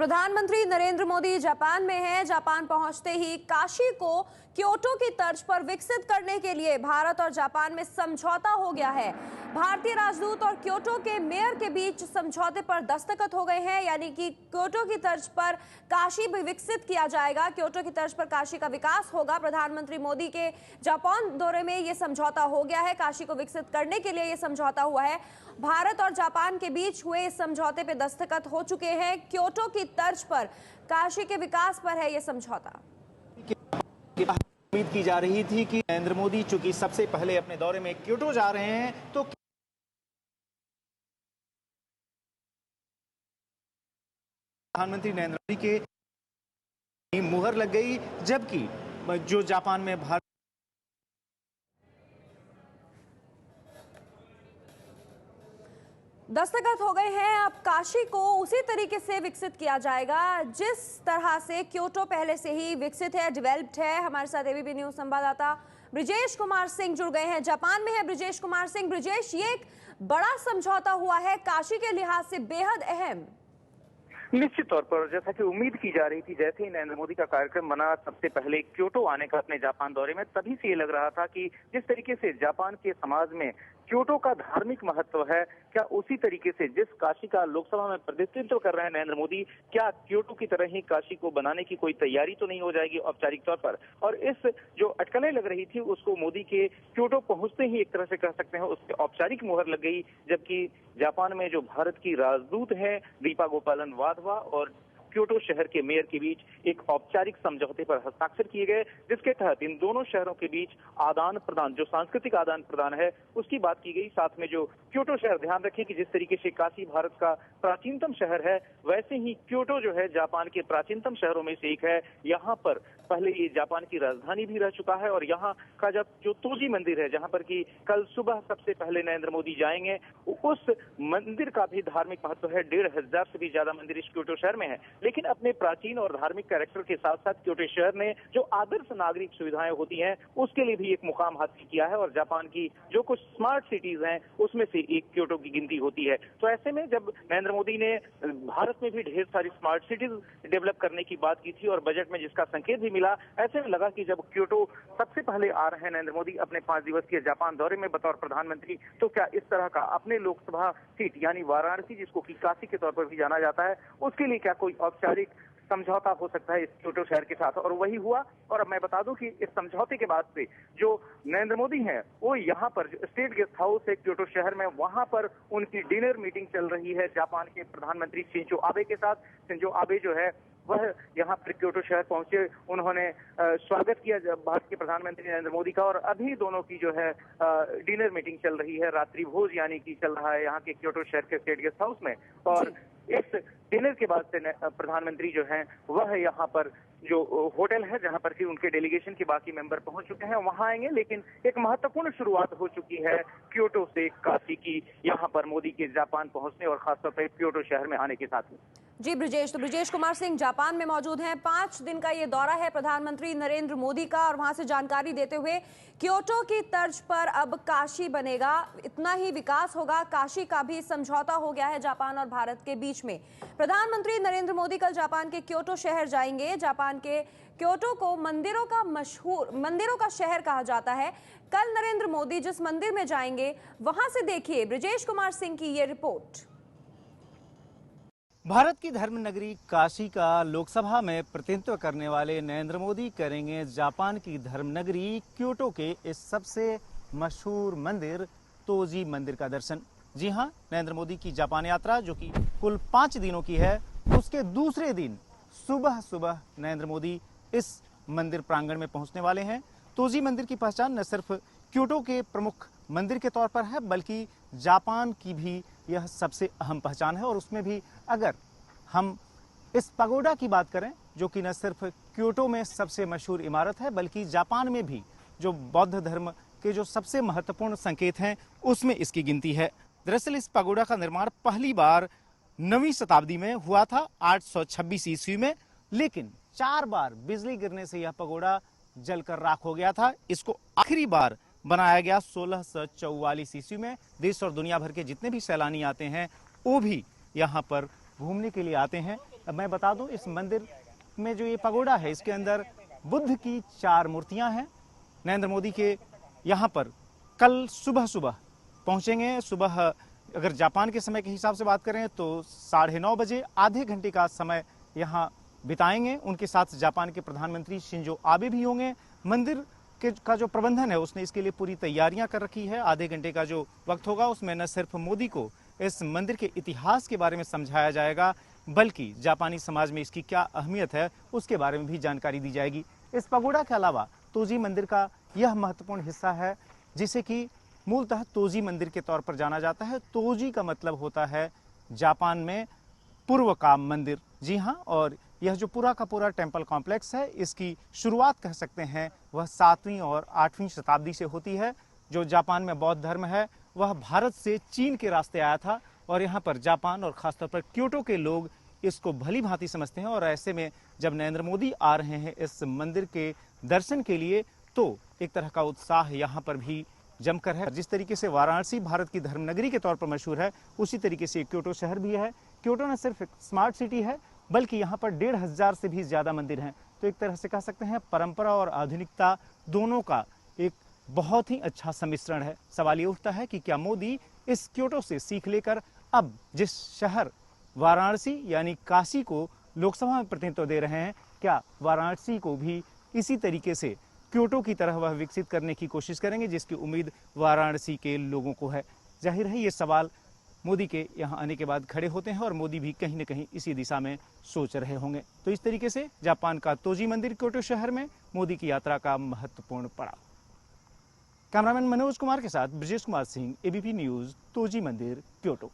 प्रधानमंत्री नरेंद्र मोदी जापान में हैं। जापान पहुंचते ही काशी को क्योटो की तर्ज पर विकसित करने के लिए भारत और जापान में समझौता हो गया है। भारतीय राजदूत और क्योटो के मेयर के बीच समझौते पर दस्तखत हो गए हैं, यानी कि क्योटो की तर्ज पर काशी भी विकसित किया जाएगा। क्योटो की तर्ज पर काशी का विकास होगा। प्रधानमंत्री मोदी के जापान दौरे में यह समझौता हो गया है। काशी को विकसित करने के लिए यह समझौता हुआ है। भारत और जापान के बीच हुए इस समझौते पे दस्तखत हो चुके हैं। क्योटो की तर्ज पर काशी के विकास पर है यह समझौता। उम्मीद की जा रही थी कि नरेंद्र मोदी चूंकि सबसे पहले अपने दौरे में क्योटो जा रहे हैं तो प्रधानमंत्री नरेंद्र मोदी के मुहर लग गई, जबकि जो जापान में भारत दस्तखत हो गए हैं। अब काशी को उसी तरीके से विकसित किया जाएगा जिस तरह से क्योटो पहले से ही विकसित है, डेवलप्ड है। हमारे साथ एबीपी न्यूज संवाददाता ब्रिजेश कुमार सिंह जुड़ गए हैं। जापान में है ब्रिजेश कुमार सिंह। ब्रिजेश, ये एक बड़ा समझौता हुआ है, काशी के लिहाज से बेहद अहम। निश्चित तौर पर जैसा कि उम्मीद की जा रही थी, जैसे ही नरेंद्र मोदी का कार्यक्रम बना सबसे पहले क्योटो आने का अपने जापान दौरे में, तभी से ये लग रहा था कि जिस तरीके से जापान के समाज में क्योटो का धार्मिक महत्व है, क्या उसी तरीके से जिस काशी का लोकसभा में प्रतिनिधित्व कर रहे हैं नरेंद्र मोदी, क्या क्योटो की तरह ही काशी को बनाने की कोई तैयारी तो नहीं हो जाएगी औपचारिक तौर पर। और इस जो अटकलें लग रही थी उसको मोदी के क्योटो पहुंचते ही एक तरह से कह सकते हैं उससे औपचारिक मुहर लग गई। जबकि जापान में जो भारत की राजदूत है दीपा गोपालन वाधवा और क्योटो शहर के मेयर के बीच एक औपचारिक समझौते पर हस्ताक्षर किए गए, जिसके तहत इन दोनों शहरों के बीच आदान प्रदान, जो सांस्कृतिक आदान प्रदान है, उसकी बात की गई। साथ में जो क्योटो शहर, ध्यान रखें कि जिस तरीके से काशी भारत का प्राचीनतम शहर है, वैसे ही क्योटो जो है जापान के प्राचीनतम शहरों में से एक है। यहाँ पर पहले ये जापान की राजधानी भी रह चुका है और यहाँ का जो तोजी मंदिर है, जहाँ पर कि कल सुबह सबसे पहले नरेंद्र मोदी जाएंगे, उस मंदिर का भी धार्मिक महत्व है। 1500 से भी ज्यादा मंदिर इस क्योटो शहर में है। लेकिन अपने प्राचीन और धार्मिक कैरेक्टर के साथ साथ क्योटो शहर ने जो आदर्श नागरिक सुविधाएं होती हैं उसके लिए भी एक मुकाम हासिल किया है और जापान की जो कुछ स्मार्ट सिटीज हैं उसमें से एक क्योटो की गिनती होती है। तो ऐसे में जब नरेंद्र मोदी ने भारत में भी ढेर सारी स्मार्ट सिटीज डेवलप करने की बात की थी और बजट में जिसका संकेत भी मिला, ऐसे में लगा कि जब क्योटो सबसे पहले आ रहे हैं नरेंद्र मोदी अपने 5 दिवसीय जापान दौरे में बतौर प्रधानमंत्री, तो क्या इस तरह का अपने लोकसभा सीट यानी वाराणसी, जिसको कि काशी के तौर पर भी जाना जाता है, उसके लिए क्या कोई औपचारिक समझौता हो सकता है इस क्योटो शहर के साथ। और वही हुआ। और अब मैं बता दूं कि इस समझौते के बाद से जो नरेंद्र मोदी हैं वो यहाँ पर स्टेट गेस्ट हाउस है क्योटो शहर में, वहां पर उनकी डिनर मीटिंग चल रही है जापान के प्रधानमंत्री शिंजो आबे के साथ। शिंजो आबे जो है वह यहाँ पर क्योटो शहर पहुंचे, उन्होंने स्वागत किया भारत के प्रधानमंत्री नरेंद्र मोदी का। और अभी दोनों की जो है डिनर मीटिंग चल रही है, रात्रि भोज यानी कि चल रहा है यहाँ के क्योटो शहर के स्टेट गेस्ट हाउस में। और इस डिनर के बाद से प्रधानमंत्री जो हैं वह यहाँ पर जो होटल है जहां पर कि उनके डेलीगेशन के बाकी मेंबर पहुंच चुके हैं वहां आएंगे। लेकिन एक महत्वपूर्ण शुरुआत हो चुकी है क्योटो से काशी की, यहाँ पर मोदी के जापान पहुंचने और खासतौर पर क्योटो शहर में आने के साथ ही। जी ब्रिजेश, तो ब्रिजेश कुमार सिंह जापान में मौजूद हैं। 5 दिन का ये दौरा है प्रधानमंत्री नरेंद्र मोदी का और वहां से जानकारी देते हुए क्योटो की तर्ज पर अब काशी बनेगा, इतना ही विकास होगा। काशी का भी समझौता हो गया है जापान और भारत के बीच में। प्रधानमंत्री नरेंद्र मोदी कल जापान के क्योटो शहर जाएंगे। जापान के क्योटो को मंदिरों का शहर कहा जाता है। कल नरेंद्र मोदी जिस मंदिर में जाएंगे वहां से देखिए ब्रिजेश कुमार सिंह की ये रिपोर्ट। भारत की धर्म नगरी काशी का लोकसभा में प्रतिनिधित्व करने वाले नरेंद्र मोदी करेंगे जापान की धर्म नगरी क्योटो के इस सबसे मशहूर मंदिर तोजी मंदिर का दर्शन। जी हां, नरेंद्र मोदी की जापान यात्रा जो कि कुल 5 दिनों की है, उसके दूसरे दिन सुबह सुबह नरेंद्र मोदी इस मंदिर प्रांगण में पहुंचने वाले हैं। तोजी मंदिर की पहचान न सिर्फ क्योटो के प्रमुख मंदिर के तौर पर है बल्कि जापान की भी यह सबसे अहम पहचान है। और उसमें भी अगर हम इस पगोडा की बात करें जो कि न सिर्फ क्योटो में सबसे मशहूर इमारत है बल्कि जापान में भी जो बौद्ध धर्म के जो सबसे महत्वपूर्ण संकेत हैं उसमें इसकी गिनती है। दरअसल इस पगोडा का निर्माण पहली बार 9वीं शताब्दी में हुआ था 826 ईस्वी में, लेकिन 4 बार बिजली गिरने से यह पगोडा जलकर राख हो गया था। इसको आखिरी बार बनाया गया 1644 ईस्वी में। देश और दुनिया भर के जितने भी सैलानी आते हैं वो भी यहाँ पर घूमने के लिए आते हैं। अब मैं बता दूं, इस मंदिर में जो ये पगोडा है, इसके अंदर बुद्ध की 4 मूर्तियां हैं। नरेंद्र मोदी के यहाँ पर कल सुबह सुबह पहुंचेंगे। सुबह अगर जापान के समय के हिसाब से बात करें तो 9:30 बजे आधे घंटे का समय यहाँ बिताएंगे। उनके साथ जापान के प्रधानमंत्री शिंजो आबे भी होंगे। मंदिर का जो प्रबंधन है उसने इसके लिए पूरी तैयारियां कर रखी है। आधे घंटे का जो वक्त होगा उसमें न सिर्फ मोदी को इस मंदिर के इतिहास के बारे में समझाया जाएगा, बल्कि जापानी समाज में इसकी क्या अहमियत है उसके बारे में भी जानकारी दी जाएगी। इस पगोडा के अलावा तोजी मंदिर का यह महत्वपूर्ण हिस्सा है जिसे कि मूलतः तोजी मंदिर के तौर पर जाना जाता है। तोजी का मतलब होता है जापान में पूर्व का मंदिर। जी हाँ, और यह जो पूरा का पूरा टेम्पल कॉम्प्लेक्स है, इसकी शुरुआत कह सकते हैं वह 7वीं और 8वीं शताब्दी से होती है। जो जापान में बौद्ध धर्म है वह भारत से चीन के रास्ते आया था और यहाँ पर जापान और खासतौर पर क्योटो के लोग इसको भली भांति समझते हैं। और ऐसे में जब नरेंद्र मोदी आ रहे हैं इस मंदिर के दर्शन के लिए तो एक तरह का उत्साह यहाँ पर भी जमकर है। जिस तरीके से वाराणसी भारत की धर्मनगरी के तौर पर मशहूर है, उसी तरीके से क्योटो शहर भी है। क्योटो न सिर्फ एक स्मार्ट सिटी है बल्कि यहाँ पर 1500 से भी ज्यादा मंदिर हैं। तो एक तरह से कह सकते हैं परंपरा और आधुनिकता दोनों का एक बहुत ही अच्छा सम्मिश्रण है। सवाल ये उठता है कि क्या मोदी इस क्योटो से सीख लेकर अब जिस शहर वाराणसी यानी काशी को लोकसभा में प्रतिनिधित्व दे रहे हैं, क्या वाराणसी को भी इसी तरीके से क्योटो की तरह वह विकसित करने की कोशिश करेंगे जिसकी उम्मीद वाराणसी के लोगों को है। जाहिर है ये सवाल मोदी के यहाँ आने के बाद खड़े होते हैं और मोदी भी कहीं न कहीं इसी दिशा में सोच रहे होंगे। तो इस तरीके से जापान का तोजी मंदिर क्योटो शहर में मोदी की यात्रा का महत्वपूर्ण पड़ाव। कैमरामैन मनोज कुमार के साथ Brajesh Kumar Singh, ABP news, Toji मंदिर, क्योटो।